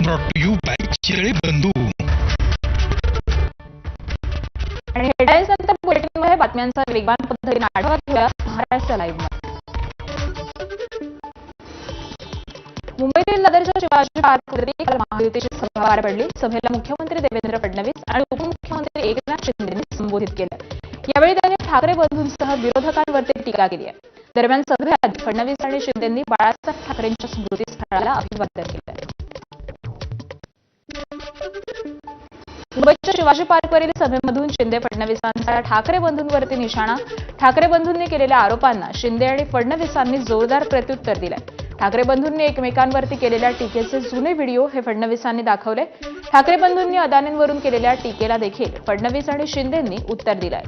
brought to you by चिरळे बंधू. आणि headlines नंतर बुलेटिनमध्ये बातम्यांचा वेगवान पद्धतीने आढावा घेऊया महाराष्ट्र लाईव्ह. मुंबईतील दादरच्या शिवाजी पार्कवरती काल महायुतीची सभा पार पडली. सभेला मुख्यमंत्री देवेंद्र फडणवीस आणि उपमुख्यमंत्री एकनाथ शिंदेंनी संबोधित केलं. यावेळी त्यांनी ठाकरे बंधूंसह विरोधकांवरती टीका केली आहे. दरम्यान सभेत फडणवीस आणि शिंदेंनी बाळासाहेब ठाकरेंच्या स्मृतीस्थळाला अभिवादन केलं. मुंबईच्या शिवाजी पार्कवरील सभेमधून शिंदे फडणवीसांचा ठाकरे बंधूंवरती निशाणा. ठाकरे बंधूंनी केलेल्या आरोपांना शिंदे आणि फडणवीसांनी जोरदार प्रत्युत्तर दिलंय. ठाकरे बंधूंनी एकमेकांवरती केलेल्या टीकेचे जुने व्हिडिओ हे फडणवीसांनी दाखवले. ठाकरे बंधूंनी अदानींवरून केलेल्या टीकेला देखील फडणवीस आणि शिंदेंनी उत्तर दिलंय.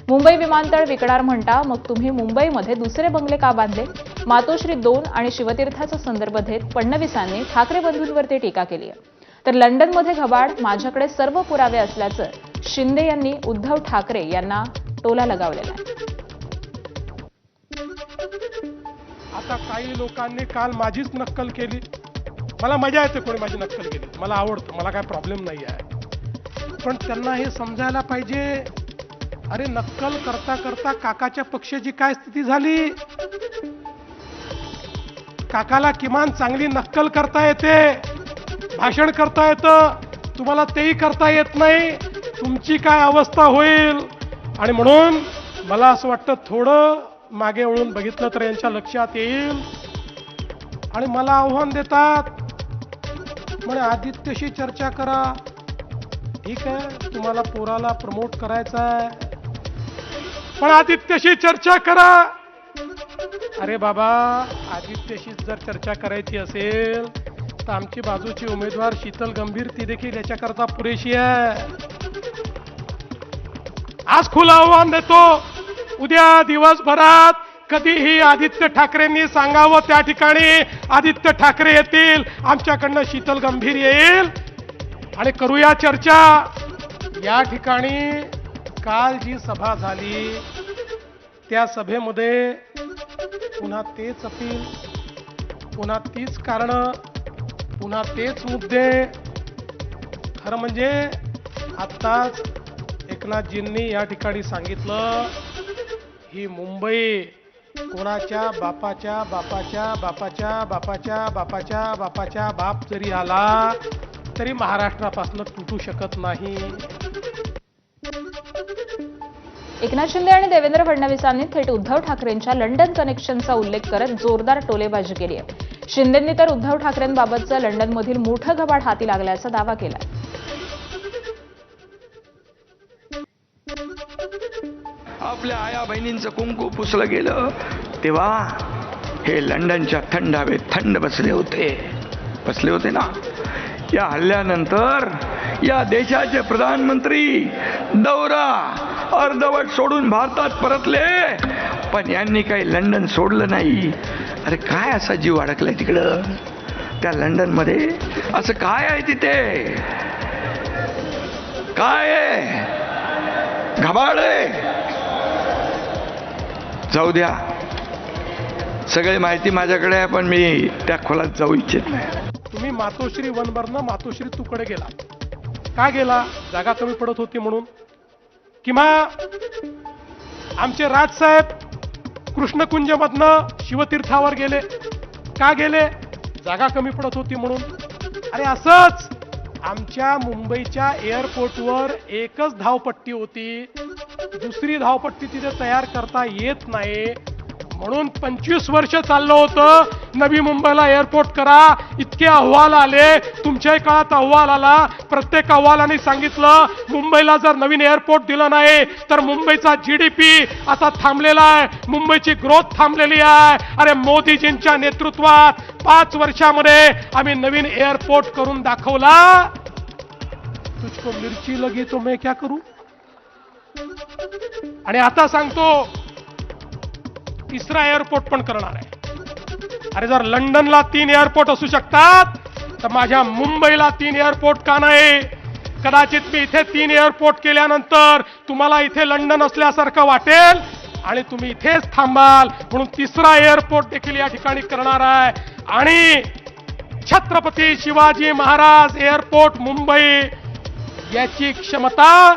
मुंबई विमानतळ विकणार म्हणता, मग तुम्ही मुंबईमध्ये दुसरे बंगले का बांधले? मातोश्री 2 आणि शिवतीर्थाचा संदर्भ देत फडणवीसांनी ठाकरे बंधूंवरती टीका केली आहे. तर लंडनमध्ये घबाड, माझ्याकडे सर्व पुरावे असल्याचं शिंदे यांनी उद्धव ठाकरे यांना टोला लगावलेला आहे. आता काही लोकांनी काल माझीच नक्कल केली. मला मजा येते कोणी माझी नक्कल केली, मला आवडतं, मला काय प्रॉब्लेम नाही आहे. पण त्यांना हे समजायला पाहिजे, अरे नक्कल करता करता काकाच्या पक्षाची काय स्थिती झाली. काकाला किमान चांगली नक्कल करता येते, भाषण करता येतं, तुम्हाला तेही करता येत नाही. तुमची काय अवस्था होईल. आणि म्हणून मला असं वाटतं थोडं मागे वळून बघितलं तर यांच्या लक्षात येईल. आणि मला आव्हान देतात, म्हणे आदित्यशी चर्चा करा. ठीक आहे, तुम्हाला पोराला प्रमोट करायचं आहे, पण आदित्यशी चर्चा करा. अरे बाबा, आदित्यशी जर चर्चा करायची असेल तर आमची बाजूची उमेदवार शीतल गंभीर ती देखील याच्याकरता पुरेशी आहे. आज खुलं आव्हान देतो, उद्या दिवसभरात कधीही आदित्य ठाकरेंनी सांगावं त्या ठिकाणी आदित्य ठाकरे येतील, आमच्याकडनं शीतल गंभीर येईल आणि करूया चर्चा. या ठिकाणी काल जी सभा झाली त्या सभेमध्ये पुन्हा तेच अपील, पुन्हा तीच कारणं, पुन्हा तेच मुद्दे. खरं म्हणजे आत्ताच एकनाथजींनी या ठिकाणी सांगितलं, ही मुंबई कोणाच्या बापाच्या बापाच्या बापाच्या बापाच्या बापाच्या बापाच्या बाप जरी आला तरी महाराष्ट्रापासून तुटू शकत नाही. एकनाथ शिंदे आणि देवेंद्र फडणवीसांनी थेट उद्धव ठाकरेंच्या लंडन कनेक्शनचा उल्लेख करत जोरदार टोलेबाजी केली आहे. शिंदेंनी तर उद्धव ठाकरेंबाबतचं लंडनमधील मोठं घबाड हाती लागल्याचा दावा केला. आपल्या आया बहिणींचं कुंकू पुसलं गेलं तेव्हा हे लंडनच्या थंड हवेत थंड बसले होते ना. या हल्ल्यानंतर या देशाचे प्रधानमंत्री दौरा अर्धवट सोडून भारतात परतले, पण यांनी काही लंडन सोडलं नाही. अरे काय असा जीव अडकलाय तिकडं त्या लंडनमध्ये? असं काय आहे तिथे? काय आहे? घबाड आहे? जाऊ द्या, सगळी माहिती माझ्याकडे आहे, पण मी त्या खोलात जाऊ इच्छित नाही. तुम्ही मातोश्री 1 वरनं मातोश्री 2 कडे गेला. का गेला? जागा कमी पडत होती म्हणून? किंवा आमचे राजसाहेब कृष्णकुंजमधनं शिवतीर्थावर गेले. का गेले? जागा कमी पडत होती म्हणून. अरे असंच आमच्या मुंबईच्या एअरपोर्टवर एकच धावपट्टी होती, दुसरी धावपट्टी तिथे तयार करता येत नाही. म्हणून 25 वर्ष चाललं होतं, नवी मुंबईला एअरपोर्ट करा. इतके अहवाल आले, तुमच्याही काळात अहवाल आला. प्रत्येक अहवालाने सांगितलं मुंबईला जर नवीन एअरपोर्ट दिलं नाही तर मुंबईचा GDP असा थांबलेला आहे, मुंबईची ग्रोथ थांबलेली आहे. अरे मोदीजींच्या नेतृत्वात 5 वर्षामध्ये आम्ही नवीन एअरपोर्ट करून दाखवला. तुझको मिरची लगी तो मैं क्या करू. आणि आता सांगतो, तिसरा एअरपोर्ट पण करणार आहे. अरे जर लंडनला 3 एअरपोर्ट असू शकतात तर माझ्या मुंबईला 3 एअरपोर्ट का नाही? कदाचित मी इथे 3 एअरपोर्ट केल्यानंतर तुम्हाला इथे लंडन असल्यासारखं वाटेल आणि तुम्ही इथेच थांबाल. म्हणून तिसरा एअरपोर्ट देखील या ठिकाणी करणार आहे. आणि छत्रपती शिवाजी महाराज एअरपोर्ट मुंबई याची क्षमता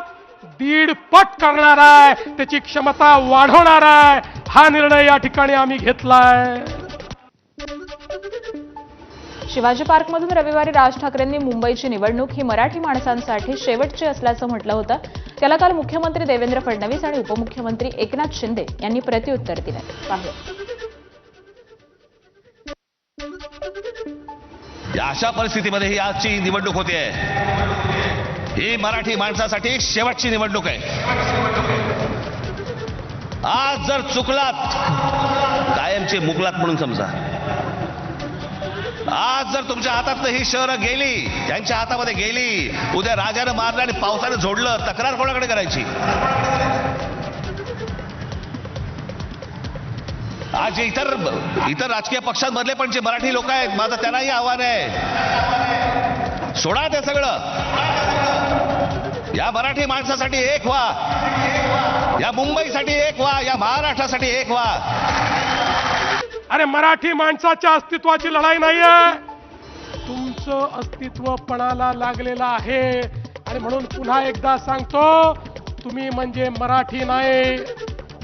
1.5 पट करणार आहे, त्याची क्षमता वाढवणार आहे. हा निर्णय या ठिकाणी आम्ही घेतलाय. शिवाजी पार्कमधून रविवारी राज ठाकरेंनी मुंबईची निवडणूक ही मराठी माणसांसाठी शेवटची असल्याचं म्हटलं होतं. त्याला काल मुख्यमंत्री देवेंद्र फडणवीस आणि उपमुख्यमंत्री एकनाथ शिंदे यांनी प्रत्युत्तर दिलं. पाहूया. या अशा परिस्थितीमध्ये ही आजची निवडणूक होते. ही मराठी माणसासाठी शेवटची निवडणूक आहे. आज जर चुकलात कायमचे मुकलात म्हणून समजा. आज जर तुमच्या हातातनं ही शहरं गेली, त्यांच्या हातामध्ये गेली, उद्या राजानं मारलं आणि पावसानं झोडलं, तक्रार कोणाकडे करायची? आज इतर राजकीय पक्षांमधले पण जे मराठी लोक आहेत, माझं त्यांनाही आव्हान आहे, सोडा ते सगळं. या मराठी माणसासाठी एक व्हा, या मुंबईसाठी एक व्हा, या महाराष्ट्रासाठी एक व्हा. अरे मराठी माणसाच्या अस्तित्वाची लढाई नाहीये, तुमचं अस्तित्व पणाला लागलेलं आहे. आणि म्हणून पुन्हा एकदा सांगतो, तुम्ही म्हणजे मराठी नाही,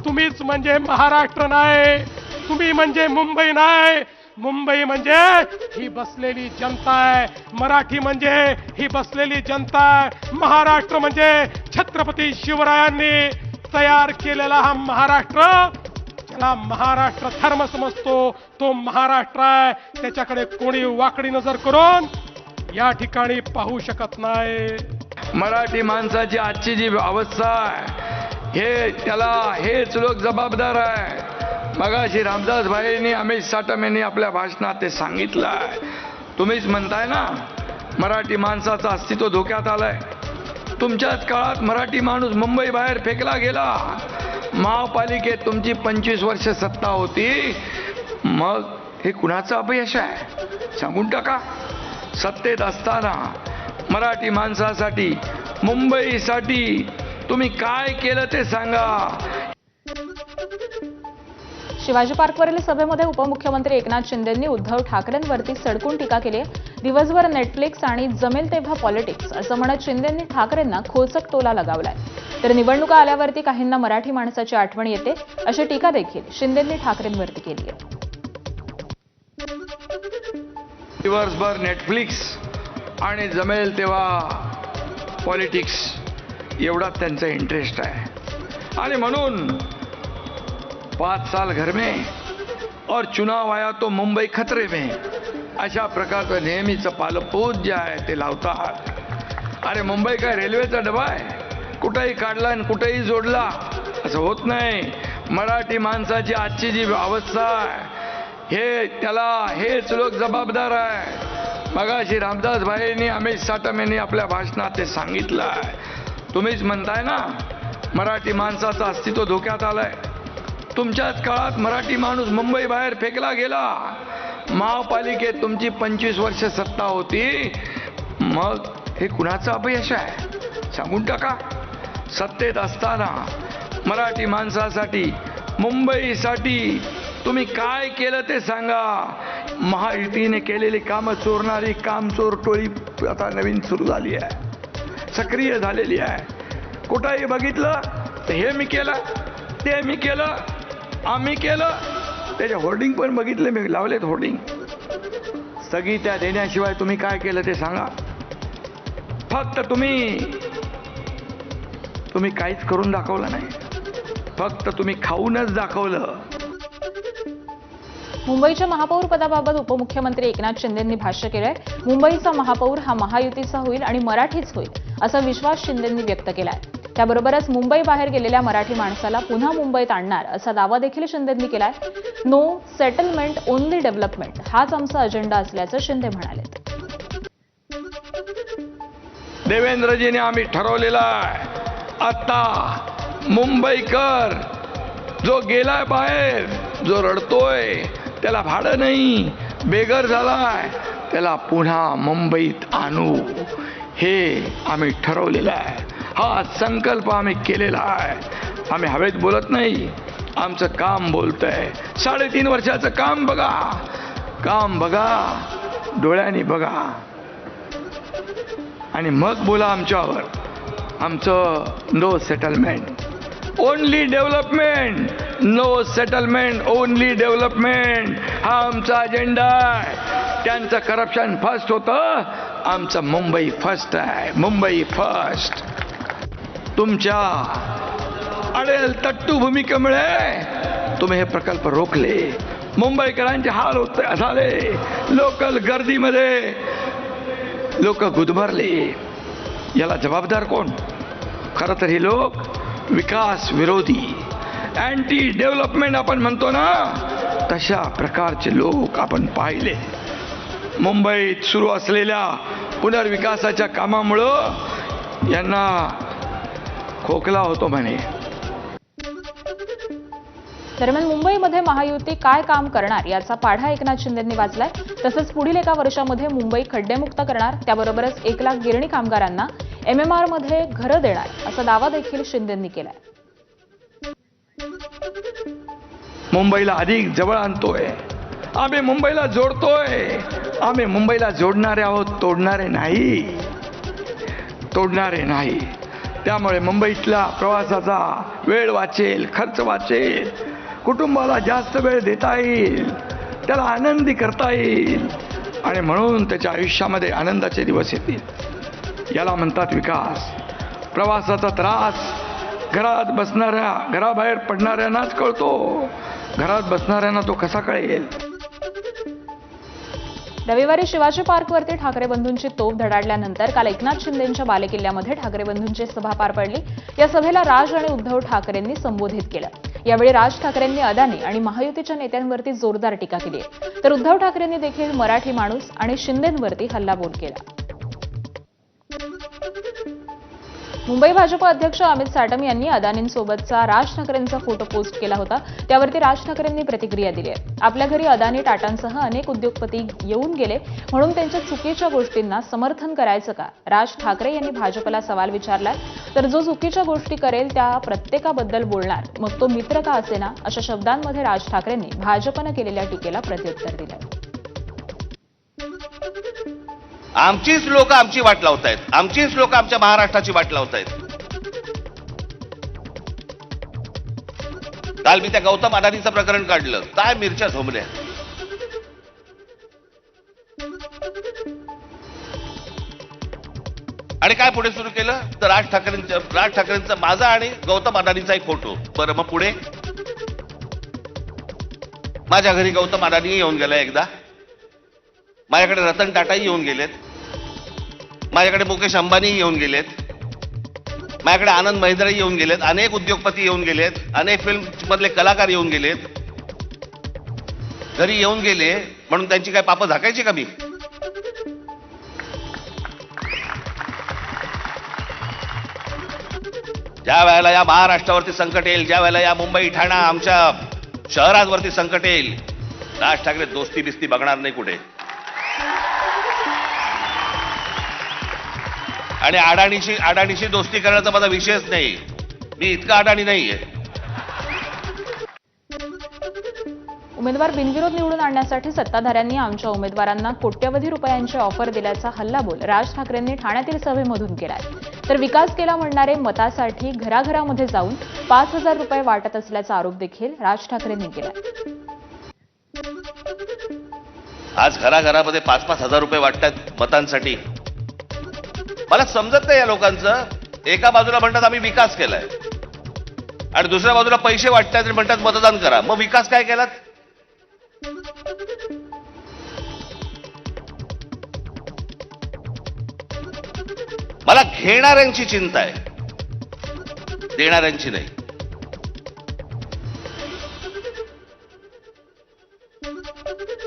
तुम्हीच म्हणजे महाराष्ट्र नाही, तुम्ही म्हणजे मुंबई नाही. मुंबई म्हणजे ही बसलेली जनता आहे, मराठी म्हणजे ही बसलेली जनता आहे. महाराष्ट्र म्हणजे छत्रपती शिवरायांनी तयार केलेला हा महाराष्ट्र, ज्याला महाराष्ट्र धर्म समजतो, तो महाराष्ट्र आहे. त्याच्याकडे कोणी वाकडी नजर करून या ठिकाणी पाहू शकत नाही. मराठी माणसाची आजची जी अवस्था आहे, हेच लोक जबाबदार आहे. मगाशी रामदास भाईंनी, अमित साटम यांनी आपल्या भाषणात ते सांगितलं आहे. तुम्हीच म्हणताय ना, मराठी माणसाचं अस्तित्व धोक्यात आलंय. तुमच्याच काळात मराठी माणूस मुंबई बाहेर फेकला गेला. महापालिकेत तुमची 25 वर्ष सत्ता होती. मग हे कुणाचं अपयश आहे? सांगून टाका. सत्तेत असताना मराठी माणसासाठी, मुंबईसाठी तुम्ही काय केलं ते सांगा. शिवाजी पार्कवरील सभेमध्ये उपमुख्यमंत्री एकनाथ शिंदेंनी उद्धव ठाकरेंवरती सडकून टीका केली आहे. दिवसभर नेटफ्लिक्स आणि जमेल तेव्हा पॉलिटिक्स असं म्हणत शिंदेंनी ठाकरेंना खोचक टोला लगावलाय. तर निवडणुका आल्यावरती काहींना मराठी माणसाची आठवण येते, अशी टीका देखील शिंदेंनी ठाकरेंवरती केली आहे. दिवसभर नेटफ्लिक्स आणि जमेल तेव्हा पॉलिटिक्स एवढा त्यांचा इंटरेस्ट आहे. आणि म्हणून 5 साल घर में और चुनाव आया तो मुंबई खतरे में, अशा प्रकारचं नेहमीचं पालपूज जे आहे ते लावतात. अरे मुंबई काय रेल्वेचा डबा आहे? कुठेही काढला आणि कुठेही जोडला असं होत नाही. मराठी माणसाची आजची जी अवस्था आहे, हेच लोक जबाबदार आहे. मगाशी रामदास भाईंनी, अमित साटम यांनी आपल्या भाषणात ते सांगितलं आहे. तुम्हीच म्हणताय ना, मराठी माणसाचं अस्तित्व धोक्यात आलंय. तुमच्याच काळात मराठी माणूस मुंबई बाहेर फेकला गेला. महापालिकेत तुमची 25 वर्ष सत्ता होती. मग हे कुणाचं अपयश आहे? सांगून टाका. सत्तेत असताना मराठी माणसासाठी, मुंबईसाठी तुम्ही काय केलं ते सांगा. महायुतीने केलेली कामं चोरणारी कामचोर टोळी आता नवीन सुरू झाली आहे, सक्रिय झालेली आहे. कुठंही बघितलं तर हे मी केलं, ते मी केलं, आम्ही केलं. त्याचे होर्डिंग पण बघितले मी, लावलेत होर्डिंग. स्थगित्या देण्याशिवाय तुम्ही काय केलं ते सांगा. फक्त तुम्ही काहीच करून दाखवलं नाही, फक्त तुम्ही खाऊनच दाखवलं. मुंबईच्या महापौर पदाबाबत उपमुख्यमंत्री एकनाथ शिंदेंनी भाष्य केलंय. मुंबईचा महापौर हा महायुतीचा होईल आणि मराठीच होईल, असा विश्वास शिंदेंनी व्यक्त केलाय. त्याबरोबरच मुंबई बाहेर गेलेल्या मराठी माणसाला पुन्हा मुंबईत आणणार असा दावा देखील शिंदेंनी केलाय. नो सेटलमेंट, ओनली डेव्हलपमेंट हाच आमचा अजेंडा असल्याचं शिंदे म्हणाले. देवेंद्रजीने आम्ही ठरवलेला आहे, आता मुंबईकर जो गेलाय बाहेर, जो रडतोय, त्याला भाडं नाही, बेघर झालाय, त्याला पुन्हा मुंबईत आणू, हे आम्ही ठरवलेलं आहे. हा संकल्प आम्ही केलेला आहे. आम्ही हवेत बोलत नाही, आमचं काम बोलतंय. 3.5 वर्षाचं काम बघा, डोळ्यांनी बघा आणि मग बोला आमच्यावर. आमचं no settlement, only development. No settlement, only development हा आमचा अजेंडा आहे. त्यांचं करप्शन फर्स्ट होतं, आमचं मुंबई फर्स्ट आहे. मुंबई फर्स्ट. तुमच्या अडेल तट्टू भूमिकेमुळे तुम्ही हे प्रकल्प रोखले. मुंबईकरांचे हाल होते झाले. लोकल गर्दीमध्ये लोक गुदमरले. याला जबाबदार कोण? खरं तर हे लोक विकास विरोधी, अँटी डेव्हलपमेंट आपण म्हणतो ना, तशा प्रकारचे लोक आपण पाहिले. मुंबईत सुरू असलेल्या पुनर्विकासाच्या कामामुळं यांना खोकला होतो म्हणे. दरम्यान मुंबईमध्ये महायुती काय काम करणार याचा पाढा एकनाथ शिंदेंनी वाचलाय. तसंच पुढील एका वर्षामध्ये मुंबई खड्डेमुक्त करणार, त्याबरोबरच 1 लाख गिरणी कामगारांना MMR मध्ये घरं देणार असा दावा देखील शिंदेंनी केलाय. मुंबईला अधिक जवळ आणतोय, आम्ही मुंबईला जोडतोय. आम्ही मुंबईला जोडणारे आहोत, तोडणारे नाही. तोडणारे नाही. त्यामुळे मुंबईतला प्रवासाचा वेळ वाचेल, खर्च वाचेल, कुटुंबाला जास्त वेळ देता येईल, त्याला आनंदी करता येईल आणि म्हणून त्याच्या आयुष्यामध्ये आनंदाचे दिवस येतील. याला म्हणतात विकास. प्रवासाचा त्रास घराबाहेर पडणाऱ्यांनाच कळतो. घरात बसणाऱ्यांना तो कसा कळेल? रविवारी शिवाजी पार्कवरती ठाकरे बंधूंची तोफ धडाडल्यानंतर काल एकनाथ शिंदेंच्या बालेकिल्ल्यामध्ये ठाकरे बंधूंची सभा पार पडली. या सभेला राज आणि उद्धव ठाकरेंनी संबोधित केलं. यावेळी राज ठाकरेंनी अदानी आणि महायुतीच्या नेत्यांवरती जोरदार टीका केली आहे, तर उद्धव ठाकरेंनी देखील मराठी माणूस आणि शिंदेंवरती हल्लाबोल केला. मुंबई भाजप अध्यक्ष अमित साटम यांनी अदानींसोबतचा राज ठाकरेंचा फोटो पोस्ट केला होता. त्यावरती राज ठाकरेंनी प्रतिक्रिया दिली आहे. आपल्या घरी अदानी टाटांसह अनेक उद्योगपती येऊन गेले म्हणून त्यांच्या चुकीच्या गोष्टींना समर्थन करायचं का? राज ठाकरे यांनी भाजपला सवाल विचारलाय. तर जो चुकीच्या गोष्टी करेल त्या प्रत्येकाबद्दल बोलणार, मग तो मित्र का असेना, अशा शब्दांमध्ये राज ठाकरेंनी भाजपनं केलेल्या टीकेला प्रत्युत्तर दिलं. आमचीच लोक आमची वाट लावतायत, आमचीच लोक आमच्या महाराष्ट्राची वाट लावतायत. काल मी त्या गौतम अदानीचं प्रकरण काढलं. काय मिरच्या झोंबल्या. आणि काय पुढे सुरू केलं तर राज ठाकरेंचा माझा आणि गौतम अदानीचा एक फोटो. बरं, मग पुढे माझ्या घरी गौतम अदानी येऊन गेला एकदा, माझ्याकडे रतन टाटाही येऊन गेलेत, माझ्याकडे मुकेश अंबानी येऊन गेलेत, माझ्याकडे आनंद महिंद्राही येऊन गेलेत, अनेक उद्योगपती येऊन गेलेत, अनेक फिल्म मधले कलाकार येऊन गेलेत. घरी येऊन गेले म्हणून त्यांची काय पापं झाकायची का मी? ज्या वेळेला या महाराष्ट्रावरती संकट येईल, ज्या वेळेला या मुंबई ठाणा आमच्या शहरांवरती संकट येईल, राज ठाकरे दोस्ती बिस्ती बघणार नाही कुठे. आणि अडाणीशी दोस्ती करण्याचा माझा विषयच नाही. मी इतका अडाणी नाहीये. उमेदवार बिनविरोध निवडून आणण्यासाठी सत्ताधाऱ्यांनी आमच्या उमेदवारांना कोट्यवधी रुपयांची ऑफर दिल्याचा हल्लाबोल राज ठाकरेंनी ठाण्यातील सभेमधून केलाय. तर विकास केला म्हणणारे मतासाठी घराघरामध्ये जाऊन 5,000 रुपये वाटत असल्याचा आरोप देखील राज ठाकरेंनी केलाय. आज घराघरामध्ये 5-5 हजार रुपये वाटतात मतांसाठी. मला समजत नाही या लोकांचं. एका बाजूला म्हणतात आम्ही विकास केलाय आणि दुसऱ्या बाजूला पैसे वाटतात आणि म्हणतात मतदान करा. मग विकास काय केलात? मला घेणाऱ्यांची चिंता आहे, देणाऱ्यांची नाही.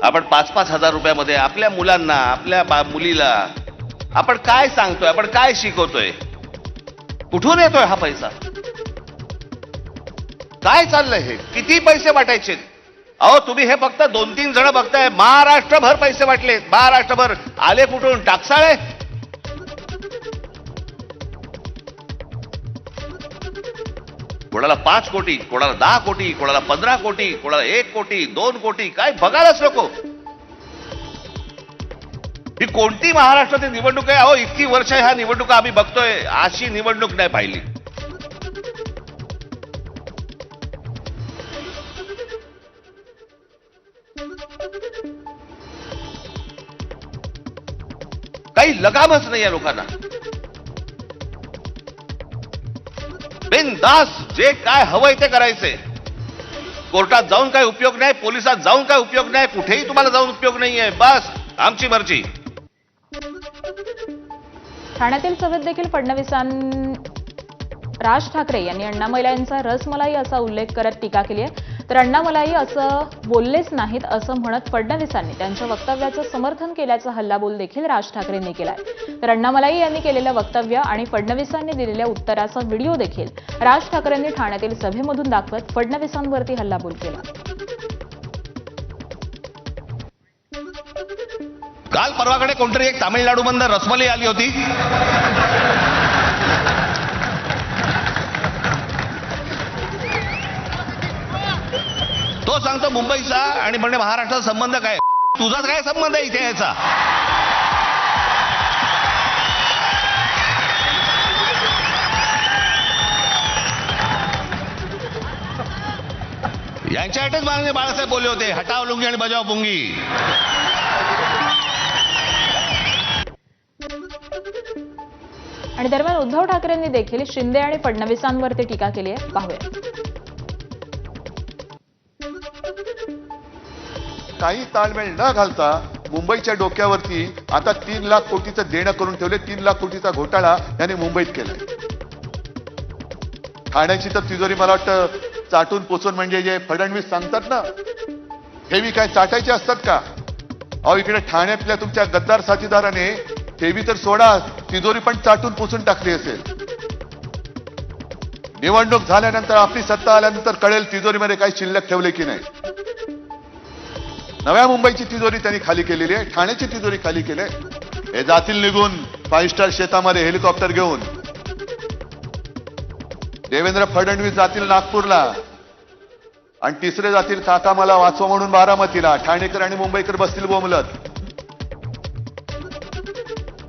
आपण 5-5 हजार रुपयामध्ये आपल्या मुलांना, आपल्या मुलीला आपण काय सांगतोय, आपण काय शिकवतोय, कुठून येतोय हा पैसा, काय चाललंय हे, किती पैसे वाटायचे? अहो तुम्ही हे फक्त 2-3 जण बघताय. महाराष्ट्रभर पैसे वाटले. महाराष्ट्रभर आले कुठून? टाकसाळे. कोणाला 5 कोटी, कोणाला 10 कोटी, कोणाला 15 कोटी, कोणाला 1 कोटी, 2 कोटी, काय बघायलाच नको. कोणती महाराष्ट्रातील निवडणूक आहे? अहो, इतकी वर्ष ह्या निवडणुका आम्ही बघतोय, अशी निवडणूक नाही पाहिली. काही लगामच नाही या लोकांना. बिनधास जे काय हवंय ते करायचंय. कोर्टात जाऊन काय उपयोग नाही, पोलिसात जाऊन काय उपयोग नाही, कुठेही तुम्हाला जाऊन उपयोग नाहीये. बस आमची मर्जी. ठाण्यातील सभेत देखील राज ठाकरे यांनी अण्णामलाई यांचा रसमलाई असा उल्लेख करत टीका केली आहे. तर अण्णामलाई असं बोललेच नाहीत असं म्हणत फडणवीसांनी त्यांच्या वक्तव्याचं समर्थन केल्याचा हल्लाबोल देखील राज ठाकरेंनी केलाय. तर अण्णामलाई यांनी केलेलं वक्तव्य आणि फडणवीसांनी दिलेल्या उत्तराचा व्हिडिओ देखील राज ठाकरेंनी ठाण्यातील सभेमधून दाखवत फडणवीसांवरती हल्लाबोल केला. काल परवाकडे कोणतरी एक तामिळनाडूमधून रसमलाई आली होती. तो सांगतो मुंबईचा आणि म्हणजे महाराष्ट्राचा संबंध काय? तुझाच काय संबंध आहे इथे याचा? यांच्यासाठीच माननीय बाळासाहेब बोलले होते, हटाव लुंगी आणि बजाव पुंगी. आणि दरम्यान उद्धव ठाकरेंनी देखील शिंदे आणि फडणवीसांवरती टीका केली आहे. पाहूया. काही ताळमेळ न घालता मुंबईच्या डोक्यावरती आता 3 लाख कोटीचं देणं करून ठेवले. 3 लाख कोटीचा घोटाळा याने मुंबईत केलाय. ठाण्याची तर तिजोरी मला वाटतं चाटून पोचून म्हणजे जे फडणवीस सांगतात ना, ठेवी काय चाटायचे असतात का? अहो, इकडे ठाण्यातल्या तुमच्या गद्दार साथीदाराने ठेवी तर सोडा, तिजोरी पण चाटून पुसून टाकली असेल. निवडणूक झाल्यानंतर आपली सत्ता आल्यानंतर कळेल तिजोरीमध्ये काही शिल्लक ठेवले की नाही. नव्या मुंबईची तिजोरी त्यांनी खाली केलेली आहे, ठाण्याची तिजोरी खाली केली आहे. हे जातील निघून 5 स्टार शेतामध्ये हेलिकॉप्टर घेऊन. देवेंद्र फडणवीस जातील नागपूरला आणि तिसरे जातील काका मला वाचवा म्हणून बारामतीला. ठाणेकर आणि मुंबईकर बसतील बोंबलत.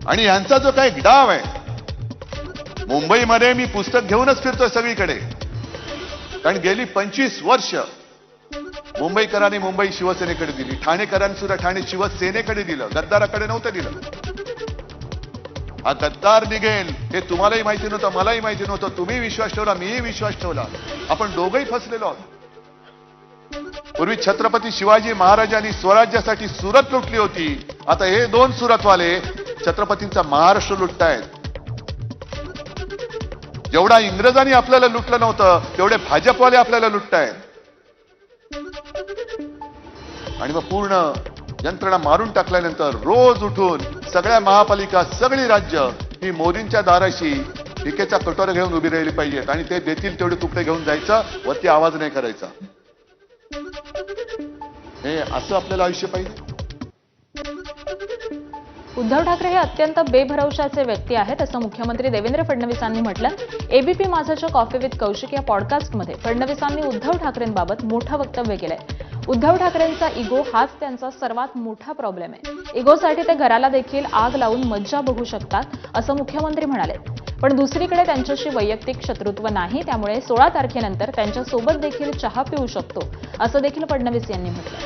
आणि यांचा जो काही डाव आहे मुंबईमध्ये, मी पुस्तक घेऊनच फिरतोय सगळीकडे, कारण गेली 25 वर्ष मुंबईकरांनी मुंबई शिवसेनेकडे दिली, ठाणेकरांनी सुद्धा ठाणे शिवसेनेकडे दिलं, गद्दाराकडे नव्हतं दिलं. हा गद्दार निघेल हे तुम्हालाही माहिती नव्हतं, मलाही माहिती नव्हतं. तुम्ही विश्वास ठेवला, मीही विश्वास ठेवला. आपण दोघंही फसलेलो आहोत. पूर्वी छत्रपती शिवाजी महाराजांनी स्वराज्यासाठी सुरत लुटली होती. आता हे 2 सुरतवाले छत्रपतींचा महाराष्ट्र लुटतायत. जेवढा इंग्रजांनी आपल्याला लुटलं नव्हतं तेवढे भाजपवाले आपल्याला लुटतायत. आणि मग पूर्ण यंत्रणा मारून टाकल्यानंतर रोज उठून सगळ्या महापालिका, सगळी राज्य ही मोदींच्या दाराशी टीकेचा कटोरा घेऊन उभी राहिली पाहिजेत. आणि ते देतील तेवढे तुकडे घेऊन जायचं, वरती आवाज नाही करायचा. हे असं आपल्याला आयुष्य पाहिजे. उद्धव ठाकरे हे अत्यंत बेभरवशाचे व्यक्ती आहेत असं मुख्यमंत्री देवेंद्र फडणवीसांनी म्हटलं. एबीपी माझाच्या कॉफी विथ कौशिक या पॉडकास्टमध्ये फडणवीसांनी उद्धव ठाकरेंबाबत मोठं वक्तव्य केलंय. उद्धव ठाकरेंचा इगो हाच त्यांचा सर्वात मोठा प्रॉब्लेम आहे. इगोसाठी ते घराला देखील आग लावून मज्जा बघू शकतात असं मुख्यमंत्री म्हणाले. पण दुसरीकडे त्यांच्याशी वैयक्तिक शत्रुत्व नाही, त्यामुळे 16 तारखेनंतर त्यांच्यासोबत देखील चहा पिऊ शकतो असं देखील फडणवीस यांनी म्हटलं.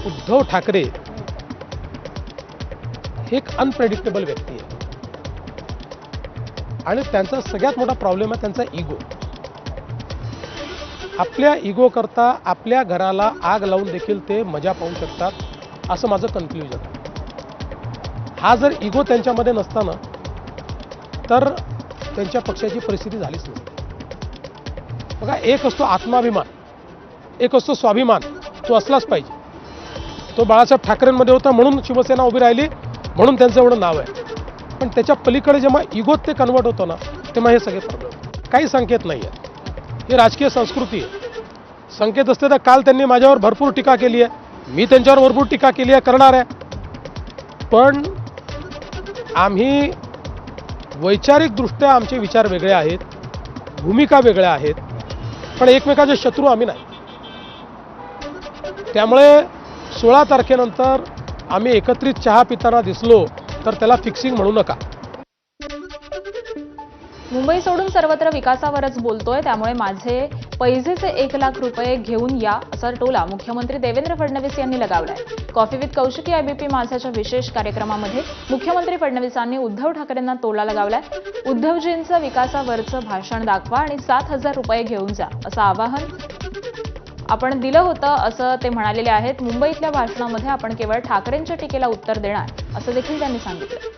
उद्धव ठाकरे हे एक अनप्रेडिक्टेबल व्यक्ती आहे आणि त्यांचा सगळ्यात मोठा प्रॉब्लेम आहे त्यांचा इगो. आपल्या इगो करता आपल्या घराला आग लावून देखील ते मजा पाहू शकतात असं माझं कन्क्ल्युजन. हा जर इगो त्यांच्यामध्ये नसता ना तर त्यांच्या पक्षाची परिस्थिती झालीच नसती. बघा, एक असतो आत्माभिमान, एक असतो स्वाभिमान. तो असलाच पाहिजे. तो बाळासाहेब ठाकरेंमध्ये होता म्हणून शिवसेना उभी राहिली, म्हणून त्यांचं एवढं नाव आहे. पण त्याच्या पलीकडे जेव्हा इगोत ते कन्वर्ट होतं ना तेव्हा हे सगळे प्रॉब्लेम. काही संकेत नाही आहेत. ही राजकीय संस्कृती आहे. संकेत असते तर काल त्यांनी माझ्यावर भरपूर टीका केली आहे, मी त्यांच्यावर भरपूर टीका केली आहे, करणार आहे. पण आम्ही वैचारिकदृष्ट्या आमचे विचार वेगळे आहेत, भूमिका वेगळ्या आहेत, पण एकमेकाचे शत्रू आम्ही नाही. त्यामुळे 16 तारखेनंतर आम्ही एकत्रित चहा पिताना दिसलो तर त्याला फिक्सिंग म्हणू नका. मुंबई सोडून सर्वत्र विकासावरच बोलतोय, त्यामुळे माझे पैसेचे 1 लाख रुपये घेऊन या असा टोला मुख्यमंत्री देवेंद्र फडणवीस यांनी लगावलाय. कॉफी विथ कौशिकी एबीपी माझाच्या विशेष कार्यक्रमामध्ये मुख्यमंत्री फडणवीसांनी उद्धव ठाकरेंना टोला लगावलाय. उद्धवजींचं विकासावरचं भाषण दाखवा आणि 7,000 रुपये घेऊन जा असं आवाहन आपण दिलं होतं असं ते म्हणालेले आहेत. मुंबईतल्या भाषणामध्ये आपण केवळ ठाकरेंच्या टीकेला उत्तर देणार असं देखील त्यांनी सांगितलं.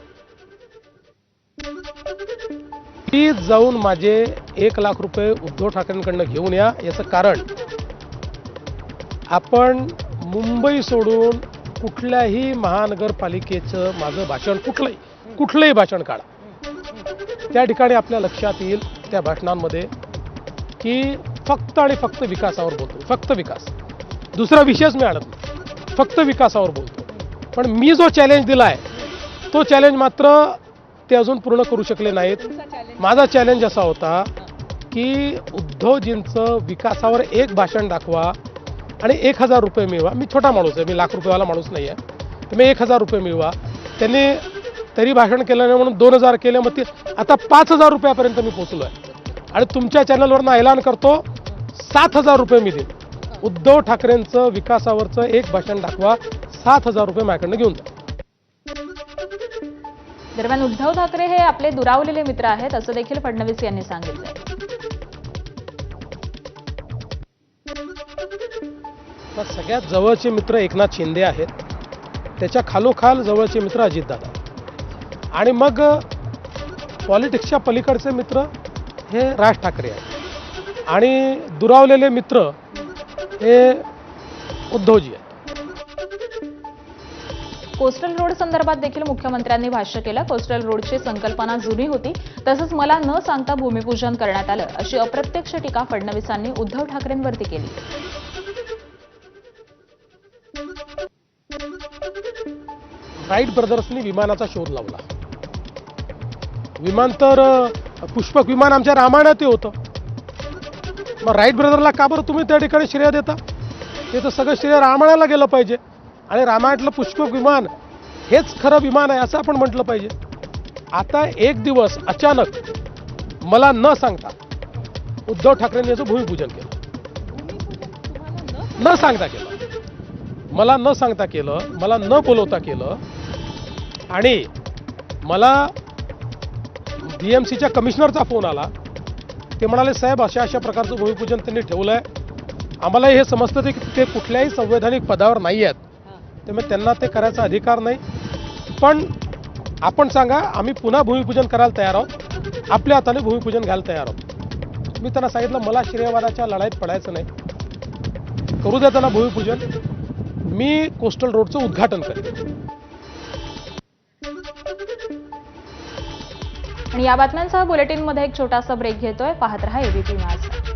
प्लीज जाऊन माझे 1 लाख रुपये उद्धव ठाकरेंकडनं घेऊन या. याचं कारण आपण मुंबई सोडून कुठल्याही महानगरपालिकेचं माझं भाषण कुठलंही भाषण काढा, त्या ठिकाणी आपल्या लक्षात येईल त्या भाषणांमध्ये की फक्त आणि फक्त विकासावर बोलतो. फक्त विकास, दुसरा विषयच मी आणत नाही, फक्त विकासावर बोलतो. पण मी जो चॅलेंज दिलाय तो चॅलेंज मात्र ते अजून पूर्ण करू शकले नाहीत. माझा चॅलेंज असा होता की उद्धवजींचं विकासावर एक भाषण दाखवा आणि 1,000 रुपये मिळवा. मी छोटा माणूस आहे, मी लाख रुपयेवाला माणूस नाही आहे, तर मी 1,000 रुपये मिळवा. त्यांनी तरी भाषण केलं नाही म्हणून 2,000 केले, मग ते आता 5,000 रुपयापर्यंत मी पोचलो आहे. आणि तुमच्या चॅनलवरनं ऐलान करतो 7,000 रुपये मी देईन. उद्धव ठाकरेंचं विकासावरचं एक भाषण दाखवा, 7,000 रुपये माझ्याकडनं घेऊन जा. दरम्यान उद्धव ठाकरे हे आपले दुरावलेले मित्र आहेत असं देखील फडणवीस यांनी सांगितलंय. सगळ्यात जवळचे मित्र एकनाथ शिंदे आहेत, त्याच्या खालोखाल जवळचे मित्र अजितदादा, आणि मग पॉलिटिक्सच्या पलीकडचे मित्र हे राज ठाकरे आहेत, आणि दुरावलेले मित्र हे उद्धवजी आहेत. कोस्टल रोड संदर्भात देखील मुख्यमंत्र्यांनी भाष्य केलं. कोस्टल रोडची संकल्पना जुनी होती, तसंच मला न सांगता भूमिपूजन करण्यात आलं अशी अप्रत्यक्ष टीका फडणवीसांनी उद्धव ठाकरेंवरती केली. राईट ब्रदर्सनी विमानाचा शोध लावला. विमान तर पुष्पक विमान आमच्या रामायणात होतं. मग राईट ब्रदरला का बरं तुम्ही त्या ठिकाणी श्रेय देता? ते तर सगळं श्रेय रामायणाला गेलं पाहिजे, आणि रामायणातलं पुष्पक विमान हेच खरं विमान आहे असं आपण म्हटलं पाहिजे. आता एक दिवस अचानक मला न सांगता उद्धव ठाकरेंनी याचं भूमिपूजन केलं. न सांगता केलं, मला न सांगता केलं, मला न बोलवता केलं. आणि मला BMCच्या कमिशनरचा फोन आला. ते म्हणाले साहेब अशा अशा प्रकारचं भूमिपूजन त्यांनी ठेवलं आहे. आम्हाला हे समजतं की ते कुठल्याही संवैधानिक पदावर नाही आहेत, त्यामुळे त्यांना ते करायचा अधिकार नाही. पण आपण सांगा, आम्ही पुन्हा भूमिपूजन करायला तयार आहोत, आपल्या हाताने भूमिपूजन घ्यायला तयार आहोत. मी त्यांना सांगितलं मला श्रेयवादाच्या लढाईत पडायचं नाही, करू द्या त्यांना भूमिपूजन, मी कोस्टल रोडचं उद्घाटन करेन. आणि या बातम्यांसह बुलेटिनमध्ये एक छोटासा ब्रेक घेतोय. पाहत रहा एबीपी माझा.